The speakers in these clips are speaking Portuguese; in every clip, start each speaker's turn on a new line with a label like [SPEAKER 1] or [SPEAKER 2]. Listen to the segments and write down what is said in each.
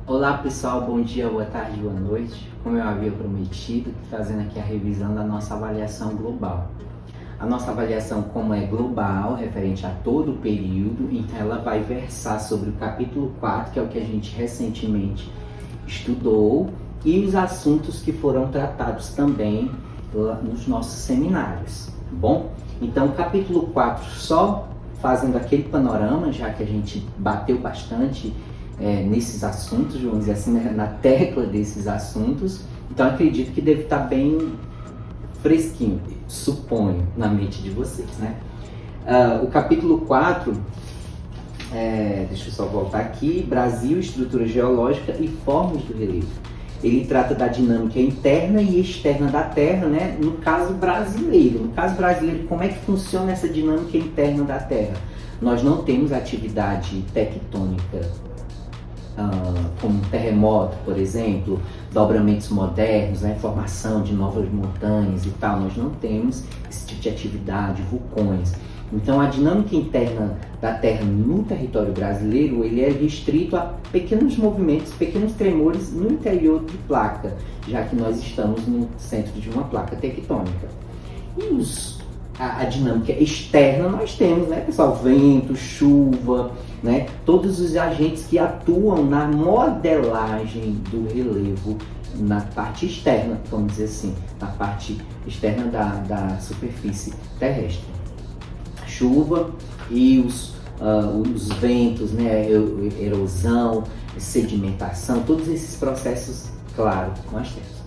[SPEAKER 1] Olá pessoal, bom dia, boa tarde, boa noite. Como eu havia prometido, fazendo aqui a revisão da nossa avaliação global. A nossa avaliação, como é global, referente a todo o período, então ela vai versar sobre o capítulo 4, que é o que a gente recentemente estudou, e os assuntos que foram tratados também lá nos nossos seminários, tá bom? Então, o capítulo 4, só fazendo aquele panorama, já que a gente bateu bastante nesses assuntos, vamos dizer assim, na tecla desses assuntos. Então acredito que deve estar bem fresquinho, suponho, na mente de vocês, né? O capítulo 4, deixa eu só voltar aqui, Brasil, estrutura geológica e formas do relevo. Ele trata da dinâmica interna e externa da Terra, né? No caso brasileiro, como é que funciona essa dinâmica interna da Terra? Nós não temos atividade tectônica como terremoto, por exemplo, dobramentos modernos, né, formação de novas montanhas e tal. Nós não temos esse tipo de atividade, vulcões. Então, a dinâmica interna da Terra no território brasileiro, ele é restrito a pequenos movimentos, pequenos tremores no interior de placa, já que nós estamos no centro de uma placa tectônica. E a dinâmica externa nós temos, né, pessoal? Vento, chuva, né? Todos os agentes que atuam na modelagem do relevo na parte externa, vamos dizer assim, na parte externa da superfície terrestre. Chuva e os ventos, né? Erosão, sedimentação, todos esses processos, claro, nós temos.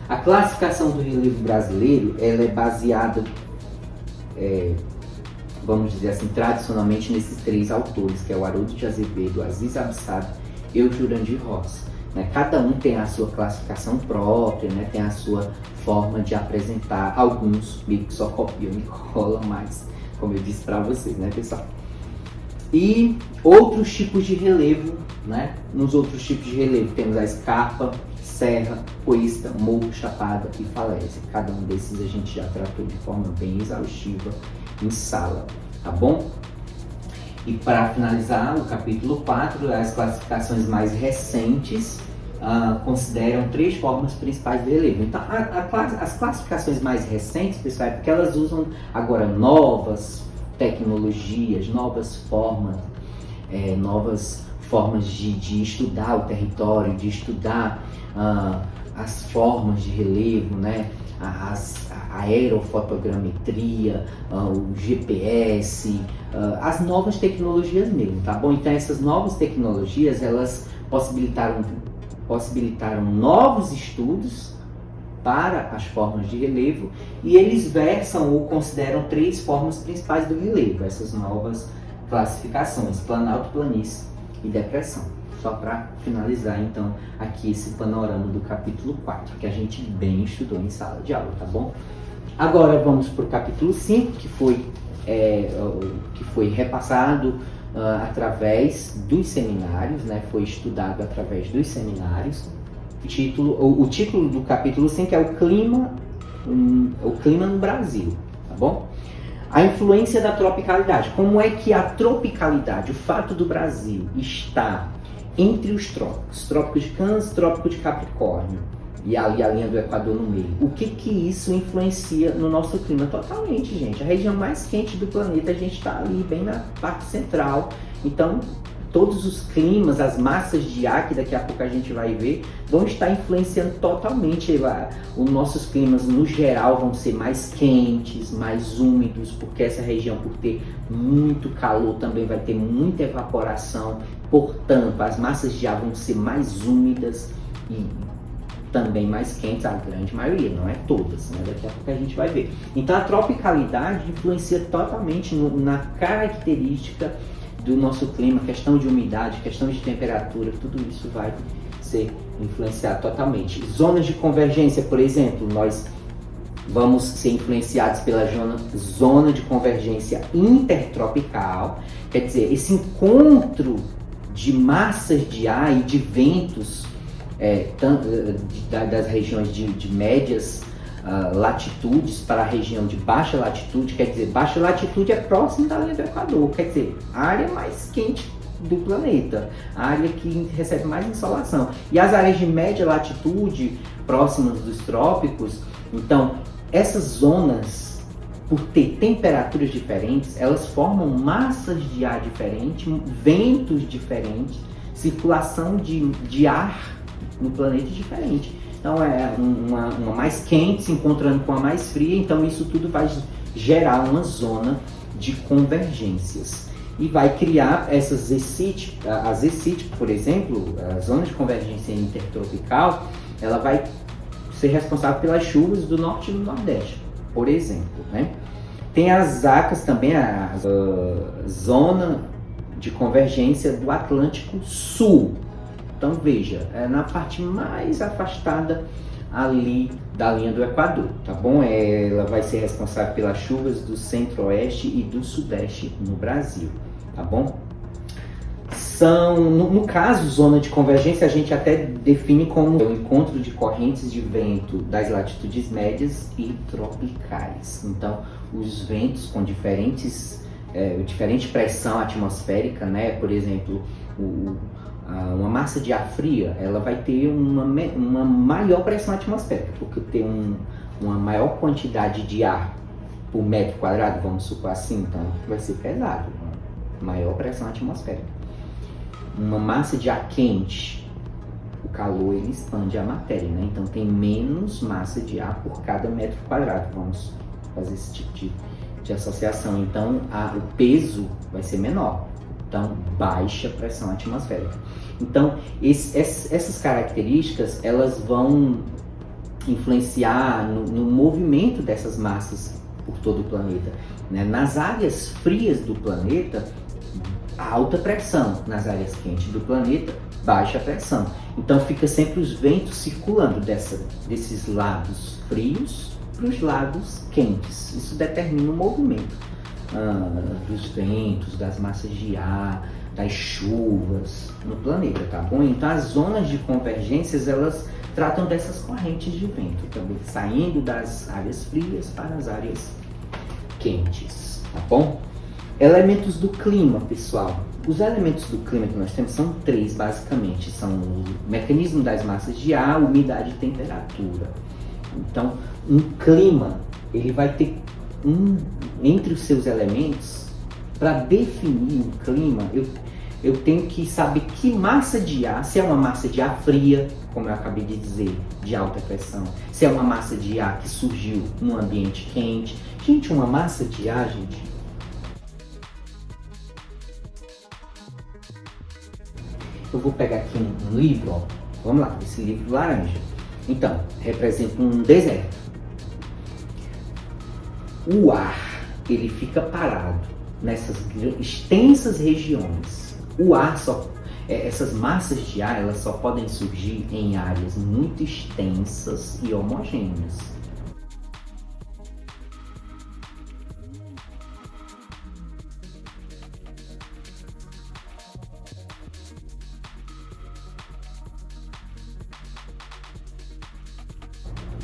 [SPEAKER 1] A classificação do relevo brasileiro, ela é baseada, vamos dizer assim, tradicionalmente nesses três autores, que é o Haroldo de Azevedo, Aziz Absado e o Jurandir Rossi. Né? Cada um tem a sua classificação própria, né? Tem a sua forma de apresentar. Alguns meio que só copiam e colam mais, como eu disse para vocês, né, pessoal? E outros tipos de relevo, né? Nos outros tipos de relevo temos a escarpa, serra, coista, morro, chapada e falésia. Cada um desses a gente já tratou de forma bem exaustiva em sala, tá bom? E para finalizar, o capítulo 4, as classificações mais recentes consideram três formas principais de relevo. Então, as classificações mais recentes, pessoal, é porque elas usam agora novas tecnologias, novas formas de estudar o território, de estudar as formas de relevo, né? A aerofotogrametria, o GPS, as novas tecnologias mesmo, tá bom? Então essas novas tecnologias, elas possibilitaram novos estudos para as formas de relevo, e eles versam ou consideram três formas principais do relevo, essas novas classificações: planalto, planície e depressão. Só para finalizar, então, aqui esse panorama do capítulo 4, que a gente bem estudou em sala de aula, tá bom? Agora vamos para o capítulo 5, que foi repassado através dos seminários, né? Foi estudado através dos seminários. O título do capítulo 5 é o clima no Brasil, tá bom? A influência da tropicalidade. Como é que a tropicalidade, o fato do Brasil estar entre os trópicos de Câncer, trópico de Capricórnio, e ali a linha do Equador no meio, o que isso influencia no nosso clima? Totalmente, gente. A região mais quente do planeta, a gente está ali bem na parte central. Então, todos os climas, as massas de ar, que daqui a pouco a gente vai ver, vão estar influenciando totalmente. Os nossos climas, no geral, vão ser mais quentes, mais úmidos, porque essa região, por ter muito calor, também vai ter muita evaporação. Portanto, as massas de ar vão ser mais úmidas e também mais quentes, a grande maioria, não é todas, né? Daqui a pouco a gente vai ver. Então, a tropicalidade influencia totalmente na característica do nosso clima, questão de umidade, questão de temperatura, tudo isso vai ser influenciado totalmente. Zonas de convergência, por exemplo, nós vamos ser influenciados pela zona de convergência intertropical, quer dizer, esse encontro de massas de ar e de ventos das regiões de médias latitudes para a região de baixa latitude, quer dizer, baixa latitude é próximo da linha do Equador, quer dizer, a área mais quente do planeta, a área que recebe mais insolação. E as áreas de média latitude, próximas dos trópicos, então, essas zonas, por ter temperaturas diferentes, elas formam massas de ar diferentes, ventos diferentes, circulação de ar no planeta diferente. Então é uma mais quente se encontrando com a mais fria, então isso tudo vai gerar uma zona de convergências. E vai criar essas ZCIT, a ZCIT, por exemplo, a zona de convergência intertropical, ela vai ser responsável pelas chuvas do norte e do nordeste, por exemplo, né? Tem as ZACAs também, a zona de convergência do Atlântico Sul. Então veja, é na parte mais afastada ali da linha do Equador, tá bom? Ela vai ser responsável pelas chuvas do centro-oeste e do sudeste no Brasil, tá bom? No caso, zona de convergência, a gente até define como o encontro de correntes de vento das latitudes médias e tropicais. Então, os ventos com diferente pressão atmosférica, né? Por exemplo, uma massa de ar fria, ela vai ter uma maior pressão atmosférica, porque tem uma maior quantidade de ar por metro quadrado, vamos supor assim, então vai ser pesado, uma maior pressão atmosférica. Uma massa de ar quente, o calor ele expande a matéria, né? Então tem menos massa de ar por cada metro quadrado, vamos fazer esse tipo de associação. Então o peso vai ser menor, então baixa pressão atmosférica. Então essas características elas vão influenciar no movimento dessas massas por todo o planeta, né? Nas áreas frias do planeta, alta pressão, nas áreas quentes do planeta, baixa pressão. Então fica sempre os ventos circulando desses lados frios para os lados quentes. Isso determina o movimento dos ventos, das massas de ar, das chuvas no planeta, tá bom? Então as zonas de convergências, elas tratam dessas correntes de vento também, saindo das áreas frias para as áreas quentes, tá bom? Elementos do clima, pessoal. Os elementos do clima que nós temos são 3, basicamente. São o mecanismo das massas de ar, umidade e temperatura. Então, um clima, ele vai ter entre os seus elementos, para definir um clima, eu tenho que saber que massa de ar, se é uma massa de ar fria, como eu acabei de dizer, de alta pressão, se é uma massa de ar que surgiu num ambiente quente. Gente, uma massa de ar, gente, eu vou pegar aqui um livro, ó. Vamos lá, esse livro laranja. Então, representa um deserto. O ar, ele fica parado nessas extensas regiões. O ar essas massas de ar, elas só podem surgir em áreas muito extensas e homogêneas.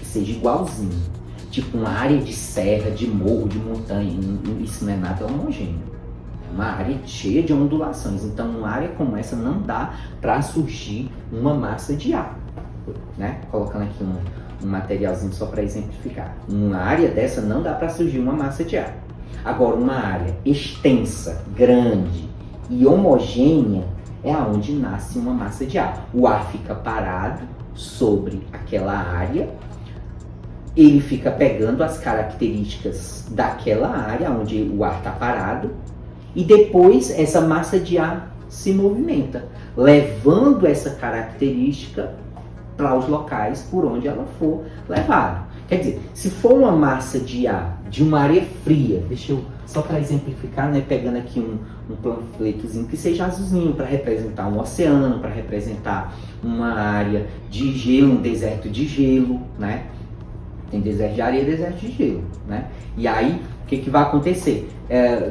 [SPEAKER 1] Seja igualzinho, tipo uma área de serra, de morro, de montanha, isso não é nada homogêneo, é uma área cheia de ondulações. Então uma área como essa não dá para surgir uma massa de ar, né? Colocando aqui um materialzinho só para exemplificar, uma área dessa não dá para surgir uma massa de ar. Agora uma área extensa, grande e homogênea é aonde nasce uma massa de ar. O ar fica parado sobre aquela área, ele fica pegando as características daquela área onde o ar está parado e depois essa massa de ar se movimenta, levando essa característica para os locais por onde ela for levada. Quer dizer, se for uma massa de ar de uma área fria, deixa eu só para exemplificar, né, pegando aqui um panfletozinho que seja azulzinho para representar um oceano, para representar uma área de gelo, um deserto de gelo, né? Tem deserto de areia e deserto de gelo, né? E aí, o que vai acontecer?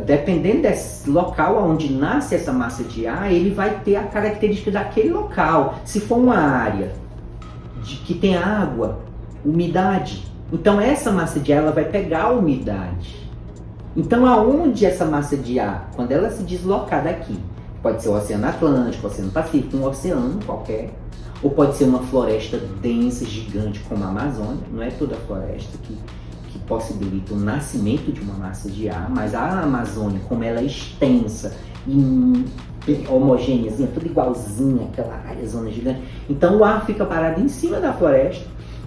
[SPEAKER 1] Dependendo desse local onde nasce essa massa de ar, ele vai ter a característica daquele local. Se for uma área que tem água, umidade, então essa massa de ar ela vai pegar a umidade. Então, aonde essa massa de ar, quando ela se deslocar daqui, Pode ser o Oceano Atlântico, o Oceano Pacífico, um oceano qualquer. Ou pode ser uma floresta densa, gigante, como a Amazônia. Não é toda a floresta que possibilita o nascimento de uma massa de ar, mas a Amazônia, como ela é extensa e homogênea, tudo igualzinha, aquela área, zona gigante, então o ar fica parado em cima da floresta,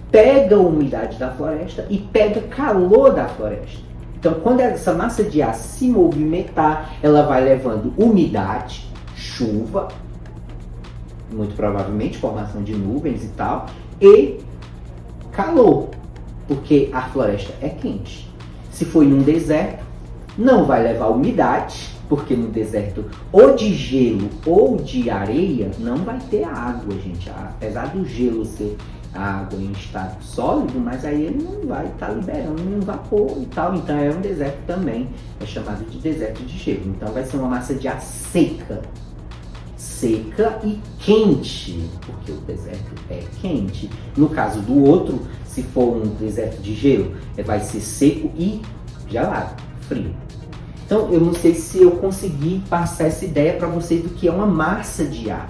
[SPEAKER 1] pega a umidade da floresta e pega calor da floresta. Então, quando essa massa de ar se movimentar, ela vai levando umidade, chuva, muito provavelmente formação de nuvens e tal, e calor, porque a floresta é quente. Se for em um deserto, não vai levar umidade, porque no deserto ou de gelo ou de areia não vai ter água, gente. Apesar do gelo ser a água em estado sólido, mas aí ele não vai estar liberando nenhum vapor e tal. Então é um deserto também, é chamado de deserto de gelo. Então vai ser uma massa de ar seca. Seca e quente, porque o deserto é quente. No caso do outro, se for um deserto de gelo, vai ser seco e gelado, frio. Então, eu não sei se eu consegui passar essa ideia para vocês do que é uma massa de ar.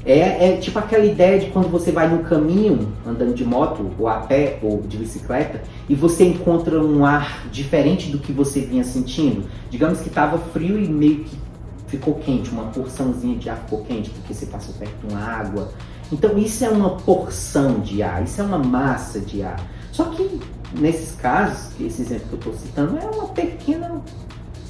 [SPEAKER 1] É tipo aquela ideia de quando você vai no caminho, andando de moto, ou a pé, ou de bicicleta, e você encontra um ar diferente do que você vinha sentindo. Digamos que estava frio e meio que ficou quente, uma porçãozinha de ar ficou quente, porque você passou perto de uma água. Então isso é uma porção de ar, isso é uma massa de ar. Só que nesses casos, esse exemplo que eu estou citando é uma pequena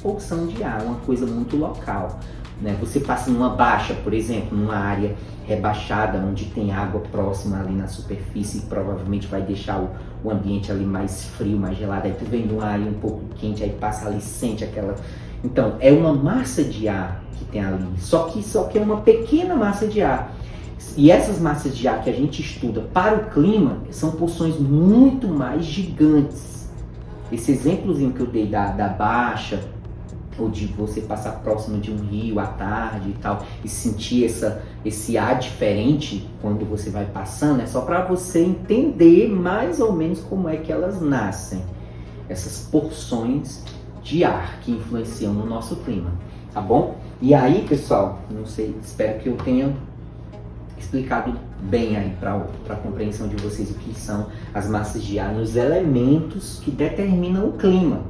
[SPEAKER 1] porção de ar, uma coisa muito local, né? Você passa numa baixa, por exemplo, numa área rebaixada, onde tem água próxima ali na superfície, e provavelmente vai deixar o ambiente ali mais frio, mais gelado. Aí tu vem de uma área um pouco quente, aí passa ali, sente aquela... Então, é uma massa de ar que tem ali, só que é uma pequena massa de ar. E essas massas de ar que a gente estuda para o clima são porções muito mais gigantes. Esse exemplozinho que eu dei da baixa, ou de você passar próximo de um rio à tarde e tal, e sentir esse ar diferente quando você vai passando, é só para você entender mais ou menos como é que elas nascem, essas porções de ar que influenciam no nosso clima, tá bom? E aí, pessoal, não sei, espero que eu tenha explicado bem aí para a compreensão de vocês o que são as massas de ar nos elementos que determinam o clima.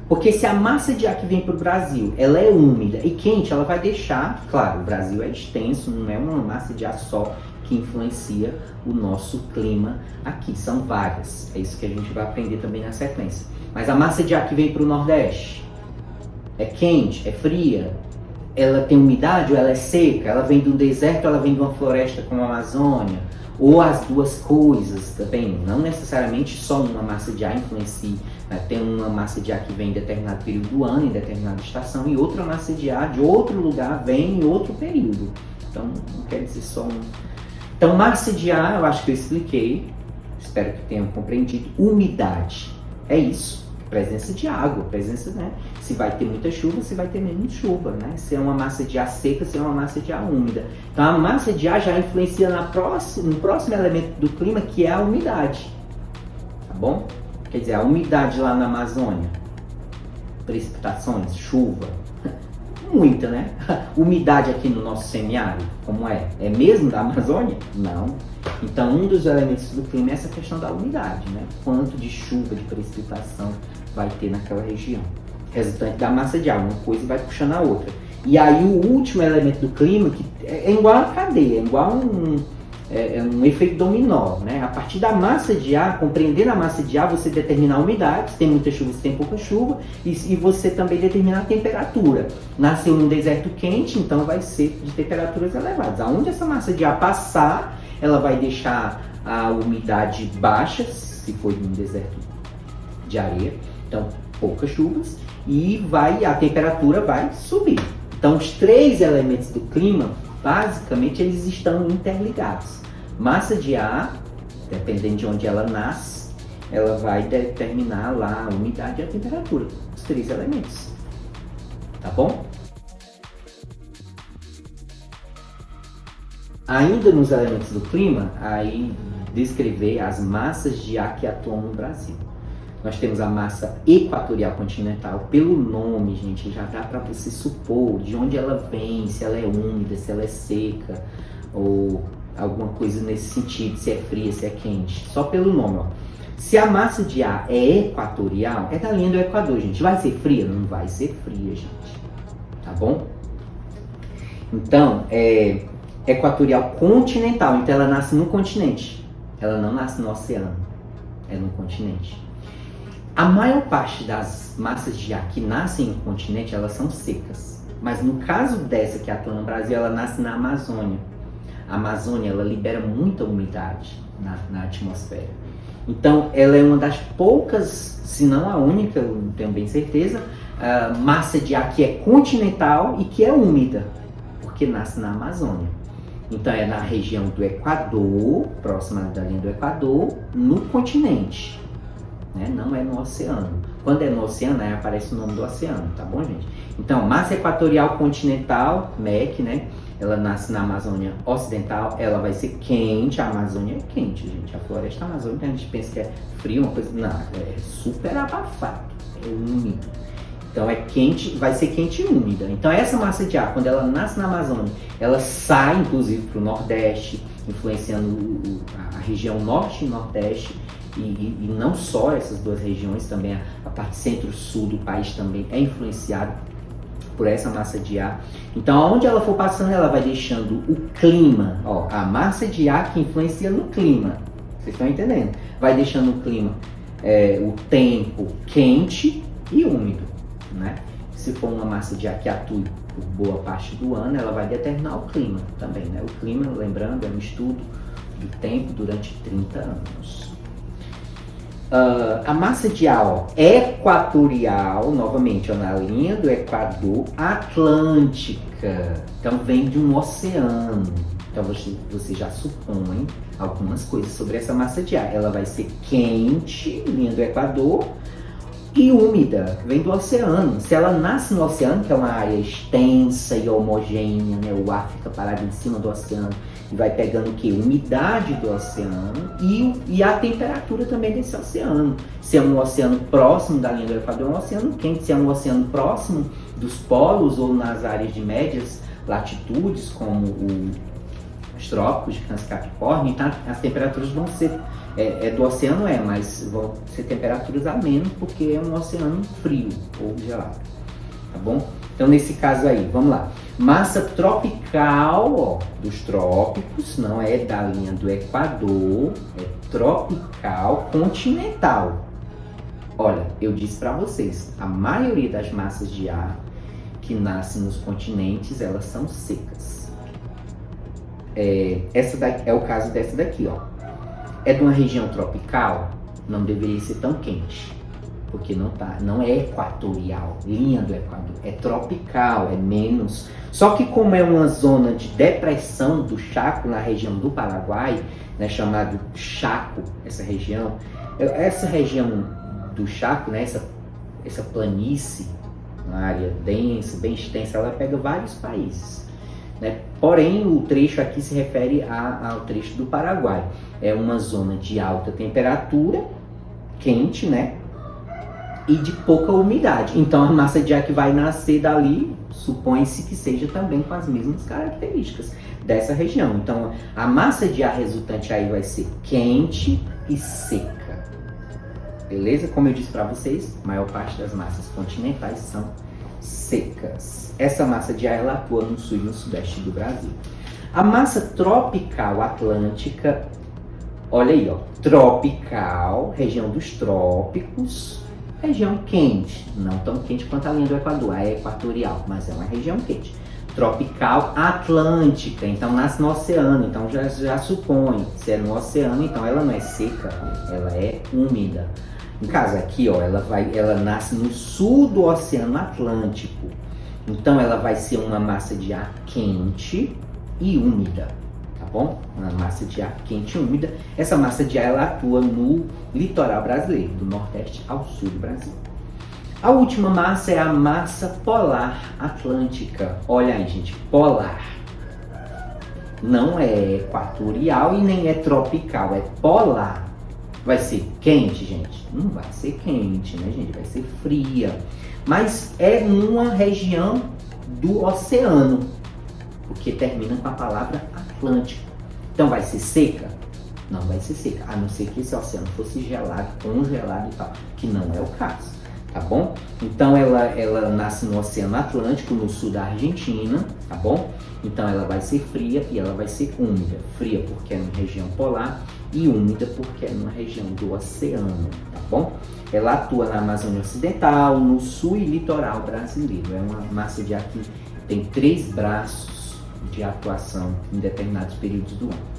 [SPEAKER 1] Porque se a massa de ar que vem para o Brasil, ela é úmida e quente, ela vai deixar, claro, o Brasil é extenso, não é uma massa de ar só que influencia o nosso clima aqui, são várias, é isso que a gente vai aprender também na sequência. Mas a massa de ar que vem para o Nordeste é quente, é fria, ela tem umidade ou ela é seca, ela vem do deserto ou ela vem de uma floresta como a Amazônia, ou as duas coisas também, não necessariamente só uma massa de ar influencia, né? Tem uma massa de ar que vem em determinado período do ano, em determinada estação, e outra massa de ar de outro lugar vem em outro período. Então não quer dizer só um. Então massa de ar, eu acho que eu expliquei, espero que tenham compreendido. Umidade, é isso. Presença de água, presença, né? Se vai ter muita chuva, se vai ter menos chuva, né? Se é uma massa de ar seca, se é uma massa de ar úmida. Então a massa de ar já influencia no próximo elemento do clima, que é a umidade, tá bom? Quer dizer, a umidade lá na Amazônia, precipitações, chuva, muita, né? Umidade aqui no nosso semiárido, como é? É mesmo da Amazônia? Não. Então, um dos elementos do clima é essa questão da umidade, né? Quanto de chuva, de precipitação vai ter naquela região. Resultante da massa de ar, uma coisa vai puxando a outra. E aí o último elemento do clima, que é igual a cadeia, é igual um efeito dominó, né? A partir da massa de ar, compreendendo a massa de ar, você determina a umidade, se tem muita chuva, se tem pouca chuva, e você também determina a temperatura. Nasceu num deserto quente, então vai ser de temperaturas elevadas. Aonde essa massa de ar passar, ela vai deixar a umidade baixa, se for em um deserto de areia, então poucas chuvas, e a temperatura vai subir. Então os três elementos do clima, basicamente, eles estão interligados. Massa de ar, dependendo de onde ela nasce, ela vai determinar lá a umidade e a temperatura, os três elementos, tá bom? Ainda nos elementos do clima, aí descrever as massas de ar que atuam no Brasil. Nós temos a massa equatorial continental. Pelo nome, gente, já dá para você supor de onde ela vem, se ela é úmida, se ela é seca, ou alguma coisa nesse sentido, se é fria, se é quente. Só pelo nome, ó. Se a massa de ar é equatorial, é da linha do Equador, gente. Vai ser fria? Não vai ser fria, gente. Tá bom? Então, equatorial continental. Então, ela nasce no continente. Ela não nasce no oceano. É no continente. A maior parte das massas de ar que nascem no continente, elas são secas. Mas no caso dessa que atua no Brasil, ela nasce na Amazônia. A Amazônia, ela libera muita umidade na atmosfera. Então, ela é uma das poucas, se não a única, eu não tenho bem certeza, massa de ar que é continental e que é úmida, porque nasce na Amazônia. Então, é na região do Equador, próxima da linha do Equador, no continente, né? Não é no oceano. Quando é no oceano, aí aparece o nome do oceano, tá bom, gente? Então, massa equatorial continental, MEC, né? Ela nasce na Amazônia Ocidental, ela vai ser quente. A Amazônia é quente, gente. A floresta amazônica, a gente pensa que é frio, uma coisa... Não, é super abafado, é úmido. Então é quente, vai ser quente e úmida. Então essa massa de ar, quando ela nasce na Amazônia, ela sai, inclusive, para o Nordeste, influenciando a região Norte e Nordeste. E não só essas duas regiões, também a parte centro-sul do país também é influenciada por essa massa de ar. Então, aonde ela for passando, ela vai deixando o clima, ó, a massa de ar que influencia no clima. Vocês estão entendendo? Vai deixando o clima, o tempo quente e úmido, né? Se for uma massa de ar que atue por boa parte do ano, ela vai determinar o clima também, né? O clima, lembrando, é um estudo do tempo durante 30 anos. A massa de ar, ó, equatorial, novamente, ó, na linha do Equador, atlântica. Então vem de um oceano. Então você já supõe algumas coisas sobre essa massa de ar. Ela vai ser quente, linha do Equador, e úmida, vem do oceano. Se ela nasce no oceano, que é uma área extensa e homogênea, né? O ar fica parado em cima do oceano e vai pegando o quê? Umidade do oceano e a temperatura também desse oceano. Se é um oceano próximo da linha do Equador, é um oceano quente. Se é um oceano próximo dos polos ou nas áreas de médias latitudes, como os trópicos de Câncer e Capricórnio, então as temperaturas vão ser do oceano, mas vão ser temperaturas a menos, porque é um oceano frio ou gelado, tá bom? Então, nesse caso aí, vamos lá. Massa tropical, ó, dos trópicos, não é da linha do Equador, é tropical continental. Olha, eu disse para vocês, a maioria das massas de ar que nascem nos continentes, elas são secas. Essa daqui, é o caso dessa daqui, ó. É de uma região tropical, não deveria ser tão quente, porque não é equatorial, linha do Equador, é tropical, é menos. Só que como é uma zona de depressão do Chaco, na região do Paraguai, né, chamado Chaco, essa região do Chaco, né, essa planície, uma área densa, bem extensa, ela pega vários países, né? Porém, o trecho aqui se refere ao trecho do Paraguai. É uma zona de alta temperatura, quente, né? E de pouca umidade. Então, a massa de ar que vai nascer dali, supõe-se que seja também com as mesmas características dessa região. Então, a massa de ar resultante aí vai ser quente e seca. Beleza? Como eu disse para vocês, a maior parte das massas continentais são secas. Essa massa de ar, ela atua no sul e no sudeste do Brasil. A massa tropical atlântica, olha aí, ó, tropical, região dos trópicos, região quente, não tão quente quanto a linha do Equador, é equatorial, mas é uma região quente. Tropical atlântica, então nasce no oceano, então já supõe, se é no oceano, então ela não é seca, ela é úmida. No caso aqui, ó, ela nasce no sul do Oceano Atlântico, então ela vai ser uma massa de ar quente e úmida, tá bom? Uma massa de ar quente e úmida. Essa massa de ar, ela atua no litoral brasileiro, do Nordeste ao Sul do Brasil. A última massa é a massa polar atlântica. Olha aí, gente, polar. Não é equatorial e nem é tropical, é polar. Vai ser quente, gente? Não vai ser quente, né, gente? Vai ser fria. Mas é numa região do oceano, porque termina com a palavra Atlântico. Então vai ser seca? Não vai ser seca, a não ser que esse oceano fosse gelado, congelado e tal, que não é o caso, tá bom? Então ela nasce no Oceano Atlântico, no sul da Argentina, tá bom? Então ela vai ser fria e ela vai ser úmida. Fria porque é na região polar e úmida porque é numa região do oceano, tá bom? Ela atua na Amazônia Ocidental, no sul e litoral brasileiro. É uma massa de ar que tem 3 braços de atuação em determinados períodos do ano.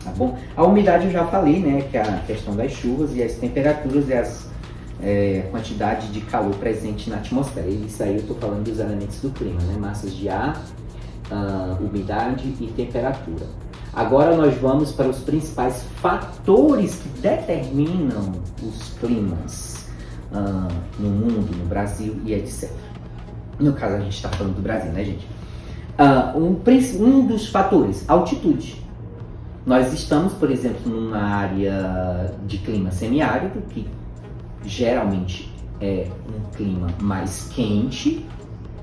[SPEAKER 1] Tá bom? A umidade eu já falei, né, que é a questão das chuvas e as temperaturas e as quantidade de calor presente na atmosfera. Isso aí eu estou falando dos elementos do clima, né, massas de ar, umidade e temperatura. Agora nós vamos para os principais fatores que determinam os climas no mundo, no Brasil e etc. No caso a gente está falando do Brasil, né, gente? Um dos fatores, altitude. Nós estamos, por exemplo, numa área de clima semiárido, que geralmente é um clima mais quente,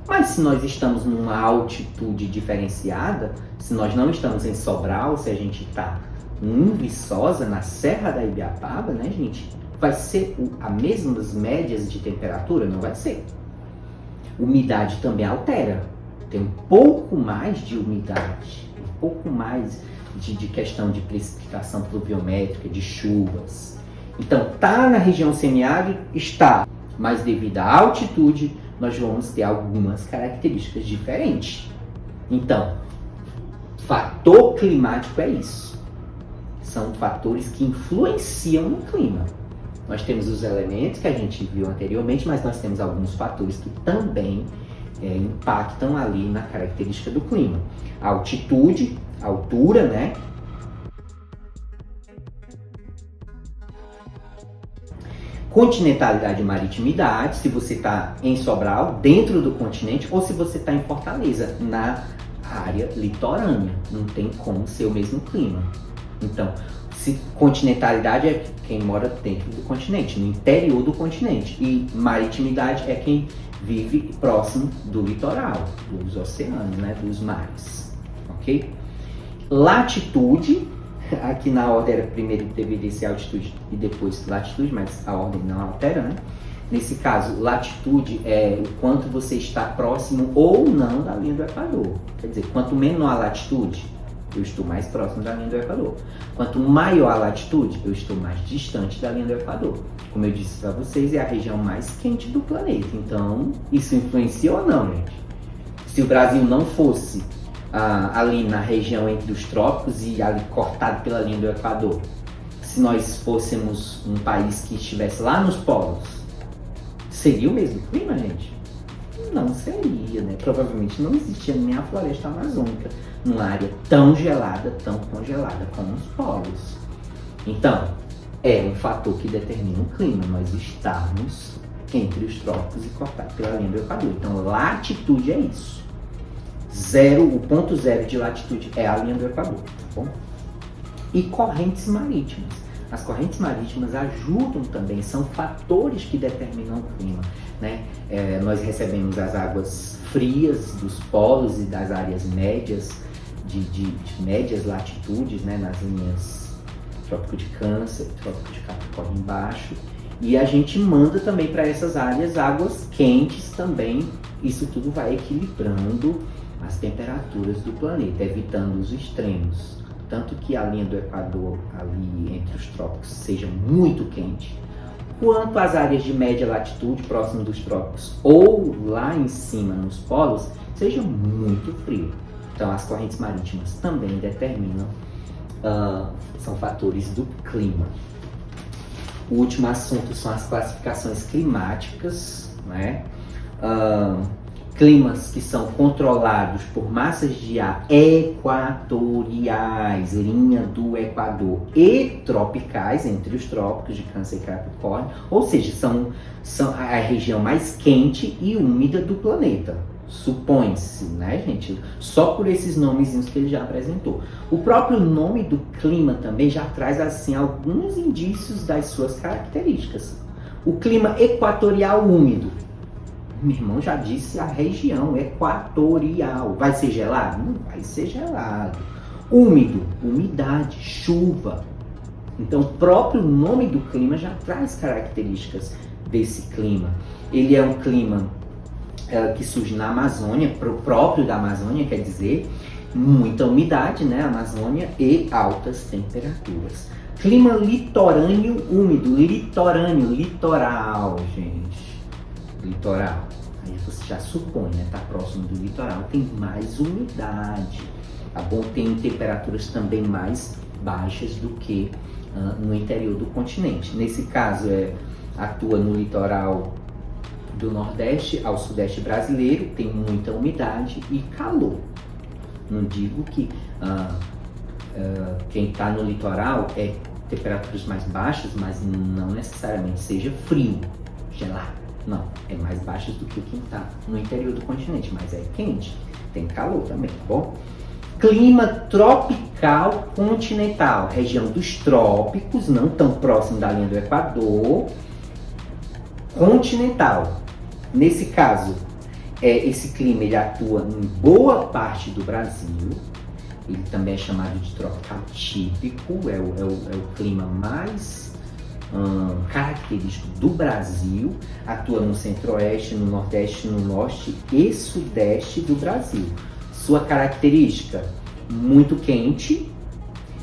[SPEAKER 1] mas se nós estamos numa altitude diferenciada, se nós não estamos em Sobral, se a gente está em Viçosa, na Serra da Ibiapaba, né, gente, vai ser a mesmas médias de temperatura? Não vai ser. Umidade também altera. Tem um pouco mais de umidade, um pouco mais de questão de precipitação pluviométrica, de chuvas. Então, tá na região semiárida? Está. Mas devido à altitude, nós vamos ter algumas características diferentes. Então, fator climático é isso. São fatores que influenciam no clima. Nós temos os elementos que a gente viu anteriormente, mas nós temos alguns fatores que também impactam ali na característica do clima. A altitude, a altura, né? Continentalidade e maritimidade, se você está em Sobral, dentro do continente, ou se você está em Fortaleza, na área litorânea. Não tem como ser o mesmo clima. Então, continentalidade é quem mora dentro do continente, no interior do continente. E maritimidade é quem vive próximo do litoral, dos oceanos, né, dos mares. Ok? Latitude, aqui na ordem era primeiro deveria ser altitude e depois latitude, mas a ordem não altera, né? Nesse caso, latitude é o quanto você está próximo ou não da linha do Equador. Quer dizer, quanto menor a latitude, eu estou mais próximo da linha do Equador. Quanto maior a latitude, eu estou mais distante da linha do Equador. Como eu disse para vocês, é a região mais quente do planeta. Então, isso influencia ou não, gente? Se o Brasil não fosse ali na região entre os trópicos e ali cortado pela linha do Equador, se nós fôssemos um país que estivesse lá nos polos, seria o mesmo clima, gente? Não seria, né? Provavelmente não existia nem a floresta amazônica numa área tão gelada, tão congelada como os polos. Então, é um fator que determina o clima, nós estarmos entre os trópicos e cortados pela linha do Equador. Então, latitude é isso. O ponto zero de latitude é a linha do Equador, tá bom? E correntes marítimas. As correntes marítimas ajudam também, são fatores que determinam o clima, né? Nós recebemos as águas frias dos polos e das áreas médias, de médias latitudes, né? Nas linhas Trópico de Câncer, Trópico de Capricórnio embaixo. E a gente manda também para essas áreas águas quentes também. Isso tudo vai equilibrando as temperaturas do planeta, evitando os extremos. Tanto que a linha do Equador, ali entre os trópicos, seja muito quente, quanto as áreas de média latitude, próximo dos trópicos, ou lá em cima, nos polos, seja muito frio. Então, as correntes marítimas também determinam, são fatores do clima. O último assunto são as classificações climáticas, né? Climas que são controlados por massas de ar equatoriais, linha do Equador, e tropicais, entre os trópicos de Câncer e Capricórnio, ou seja, são a região mais quente e úmida do planeta. Supõe-se, né, gente? Só por esses nomezinhos que ele já apresentou. O próprio nome do clima também já traz, assim, alguns indícios das suas características. O clima equatorial úmido. Meu irmão já disse a região equatorial. Vai ser gelado? Não vai ser gelado. Úmido, umidade, chuva. Então, o próprio nome do clima já traz características desse clima. Ele é um clima que surge na Amazônia, próprio da Amazônia, quer dizer, muita umidade, né, Amazônia, e altas temperaturas. Clima litorâneo úmido, litorâneo, litoral, gente, litoral. Aí você já supõe, né, tá próximo do litoral, tem mais umidade, tá bom? Tem temperaturas também mais baixas do que no interior do continente. Nesse caso, atua no litoral do Nordeste ao Sudeste brasileiro, tem muita umidade e calor. Não digo que quem está no litoral é temperaturas mais baixas, mas não necessariamente seja frio, gelado. Não, é mais baixas do que quem está no interior do continente, mas é quente, tem calor também, tá bom? Clima tropical continental, região dos trópicos, não tão próximo da linha do Equador, continental. Nesse caso, esse clima ele atua em boa parte do Brasil. Ele também é chamado de tropical típico, é o clima mais característico do Brasil. Atua no centro-oeste, no nordeste, no norte e sudeste do Brasil. Sua característica, muito quente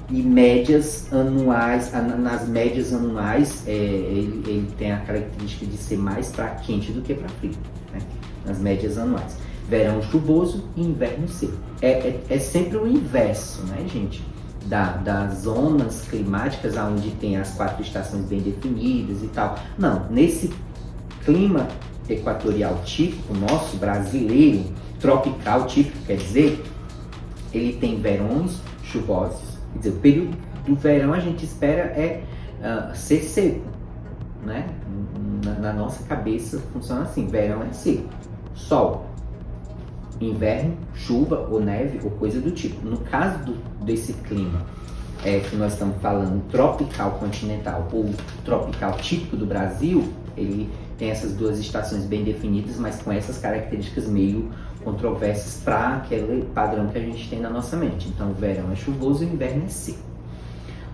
[SPEAKER 1] e médias anuais. Nas médias anuais, ele tem a característica de ser mais para quente do que para frio, né? Nas médias anuais. Verão chuvoso e inverno seco. É sempre o inverso, né, gente? Das zonas climáticas onde tem as 4 estações bem definidas e tal. Não, nesse clima equatorial típico nosso, brasileiro, tropical típico, quer dizer, ele tem verões chuvosos. Quer dizer, o período do verão a gente espera ser seco, né? Na nossa cabeça funciona assim, verão é seco, sol. Inverno, chuva ou neve ou coisa do tipo. No caso desse clima que nós estamos falando, tropical continental ou tropical típico do Brasil, ele tem essas 2 estações bem definidas, mas com essas características meio controversas para aquele padrão que a gente tem na nossa mente. Então, o verão é chuvoso e o inverno é seco.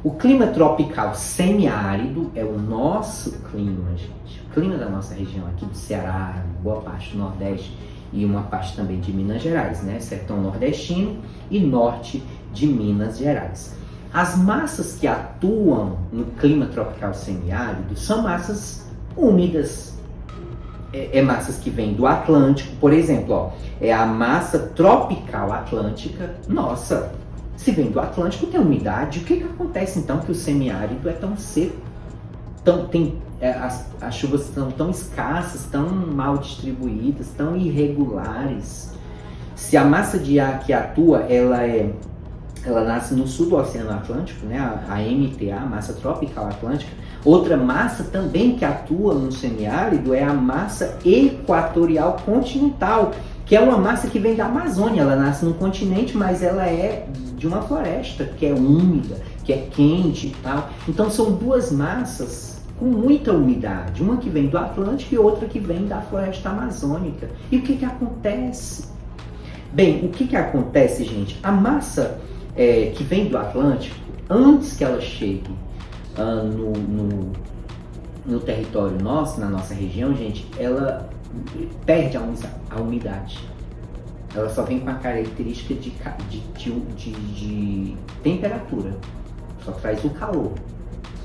[SPEAKER 1] O clima tropical semiárido é o nosso clima, gente. O clima da nossa região aqui do Ceará, boa parte do Nordeste e uma parte também de Minas Gerais, né? Sertão nordestino e norte de Minas Gerais. As massas que atuam no clima tropical semiárido são massas úmidas. Massas que vêm do Atlântico, por exemplo, ó, é a massa tropical atlântica. Nossa, se vem do Atlântico tem umidade. O que acontece então que o semiárido é tão seco? As chuvas estão tão escassas, tão mal distribuídas, tão irregulares. Se a massa de ar que atua, ela nasce no sul do Oceano Atlântico, né? A MTA, massa tropical atlântica. Outra massa também que atua no semiárido é a massa equatorial continental, que é uma massa que vem da Amazônia. Ela nasce no continente, mas ela é de uma floresta que é úmida, que é quente e tal. Então são 2 massas com muita umidade, uma que vem do Atlântico e outra que vem da floresta amazônica. E o que acontece? Bem, o que acontece, gente? A massa que vem do Atlântico, antes que ela chegue no território nosso, na nossa região, gente, ela perde a umidade. Ela só vem com a característica de temperatura, só traz o calor.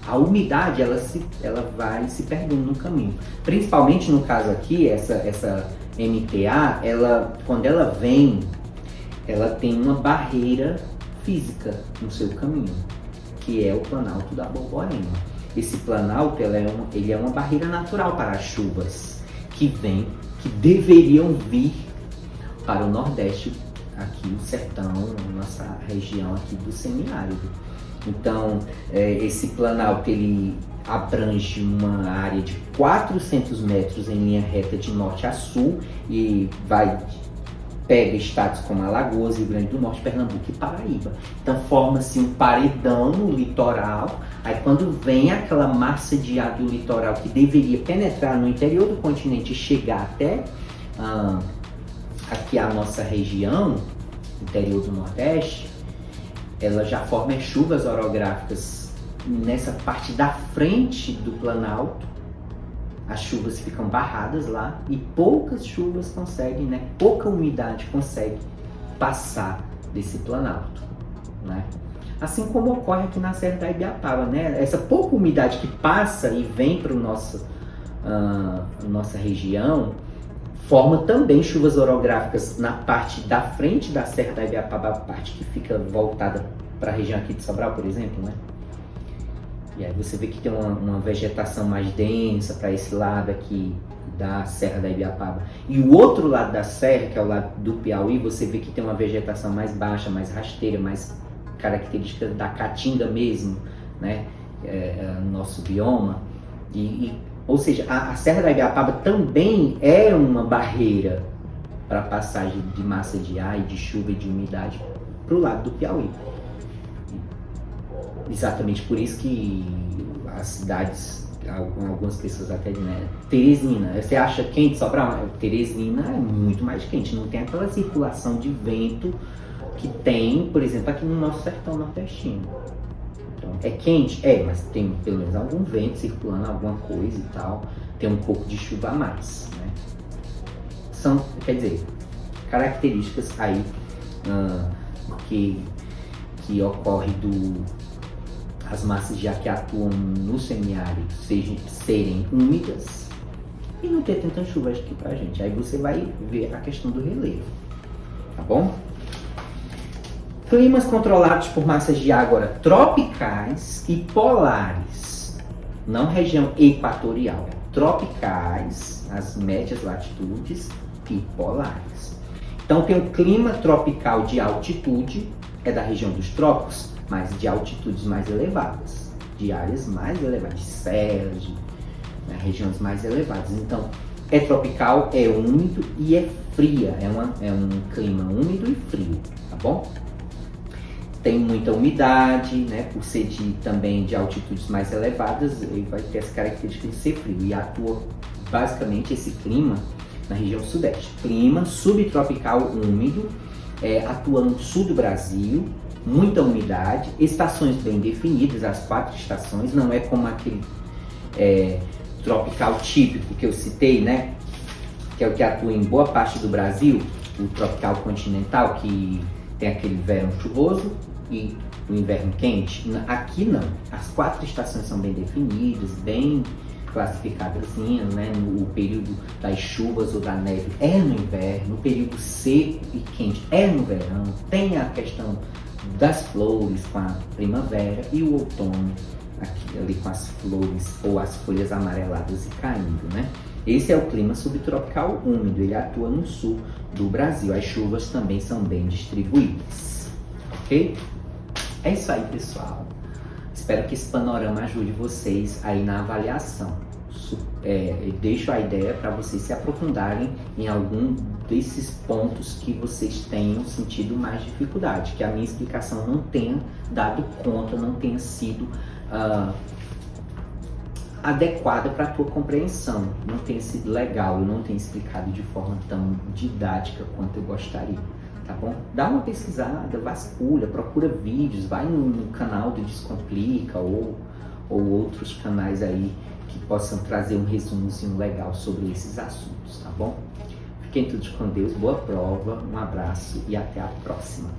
[SPEAKER 1] A umidade, ela vai se perdendo no caminho. Principalmente no caso aqui, essa MTA, quando ela vem, ela tem uma barreira física no seu caminho, que é o Planalto da Borborema. Esse Planalto, ele é uma barreira natural para as chuvas que deveriam vir para o Nordeste, aqui o sertão, nossa região aqui do semiárido. Então, esse Planalto, ele abrange uma área de 400 metros em linha reta de norte a sul e vai pega estados como Alagoas, Rio Grande do Norte, Pernambuco e Paraíba. Então forma-se um paredão no litoral, aí quando vem aquela massa de ar do litoral que deveria penetrar no interior do continente e chegar até aqui a nossa região, interior do Nordeste, ela já forma chuvas orográficas nessa parte da frente do Planalto. As chuvas ficam barradas lá e poucas chuvas conseguem, né? Pouca umidade consegue passar desse Planalto, né? Assim como ocorre aqui na Serra da Ibiapaba, né? Essa pouca umidade que passa e vem para nossa região forma também chuvas orográficas na parte da frente da Serra da Ibiapaba, a parte que fica voltada para a região aqui de Sobral, por exemplo, né? E aí você vê que tem uma vegetação mais densa para esse lado aqui da Serra da Ibiapaba. E o outro lado da serra, que é o lado do Piauí, você vê que tem uma vegetação mais baixa, mais rasteira, mais característica da caatinga mesmo, né? Nosso bioma. Ou seja, a Serra da Ibiapaba também é uma barreira para a passagem de massa de ar e de chuva e de umidade para o lado do Piauí. Exatamente por isso que as cidades, algumas pessoas até dizem, né? Teresina, você acha quente só para Teresina é muito mais quente, não tem aquela circulação de vento que tem, por exemplo, aqui no nosso sertão nordestino. Então, é quente? Mas tem pelo menos algum vento circulando, alguma coisa e tal, tem um pouco de chuva a mais, né? São, quer dizer, características aí que ocorre as massas de ar que atuam no semiárido serem úmidas e não ter tanta chuva aqui pra gente. Aí você vai ver a questão do relevo, tá bom? Climas controlados por massas de ar agora tropicais e polares, não região equatorial, tropicais, as médias latitudes e polares. Então tem o clima tropical de altitude, é da região dos trópicos, mas de altitudes mais elevadas, de áreas mais elevadas, de serras, né, regiões mais elevadas. Então, é tropical, é úmido e é fria, é um clima úmido e frio, tá bom? Tem muita umidade, né, por ser também de altitudes mais elevadas, ele vai ter essa característica de ser frio e atua basicamente esse clima na região sudeste. Clima subtropical úmido, atua no sul do Brasil, muita umidade, estações bem definidas, as 4 estações, não é como aquele tropical típico que eu citei, né? Que é o que atua em boa parte do Brasil, o tropical continental, que tem aquele verão chuvoso e o inverno quente. Aqui não, as 4 estações são bem definidas, bem classificadas, né? No período das chuvas ou da neve é no inverno, no período seco e quente é no verão, tem a questão das flores com a primavera e o outono aqui, ali com as flores ou as folhas amareladas e caindo, né? Esse é o clima subtropical úmido, ele atua no sul do Brasil, as chuvas também são bem distribuídas, ok? É isso aí, pessoal. Espero que esse panorama ajude vocês aí na avaliação. Deixo a ideia para vocês se aprofundarem em algum desses pontos que vocês tenham sentido mais dificuldade, que a minha explicação não tenha dado conta, não tenha sido adequada para a tua compreensão, não tenha sido legal, eu não tenho explicado de forma tão didática quanto eu gostaria, tá bom? Dá uma pesquisada, vasculha, procura vídeos, vai no canal do Descomplica ou outros canais aí que possam trazer um resumozinho legal sobre esses assuntos, tá bom? Fiquem todos com Deus, boa prova, um abraço e até a próxima.